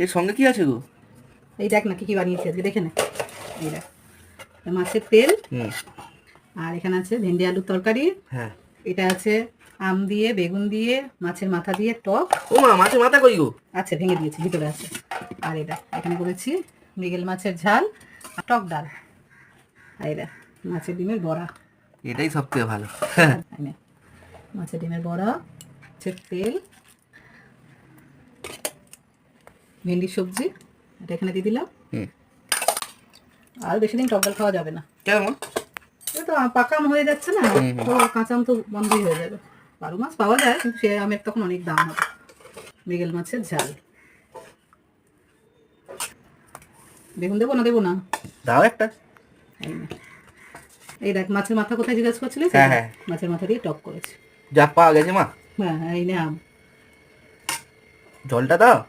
এর সঙ্গে কি আছে গো? এই দেখ না কি কি বানিয়েছি আজকে, দেখে নে। এই দেখ, মাছের তেল, আর এখানে আছে ভেন্ডি আলুর তরকারি। হ্যাঁ। এটা আছে আম দিয়ে, বেগুন দিয়ে, মাছের মাথা দিয়ে টক। ও মা, মাছের মাথা কই গো? আচ্ছা, ভেঙে দিয়েছি, ভিতরে আছে। আর এটা এখানে করেছি মৃগেল মাছের ঝাল আর টক ডাল। আর এটা মাছের ডিমের বড়া। এটাই সবথেকে ভালো। মাছের ডিমের বড়া, মাছের তেল, ভেন্ডির সবজি, এটা এখানে দিয়ে দিলাম। আর বেশি দিন টক ডাল খাওয়া যাবে না। কেমন? এটা তো পাকা আম হয়ে যাচ্ছে না, তো কাঁচা আম তো বন্ধই হয়ে যাবে। বারো মাছ পাওয়া যায়, কিন্তু সে আমের তখন অনেক দাম হবে। মৃগেল মাছের ঝাল। বেগুন দেবো না দেবো না? দাও একটা। এই দেখ, মাছের মাথা কোথায় জিজ্ঞাসা করছিলিস? হ্যাঁ হ্যাঁ, মাছের মাথা দিয়ে টক করেছি। যা পাওয়া গেছে মা। হ্যাঁ হ্যাঁ, এই নে আম। জলটা দাও।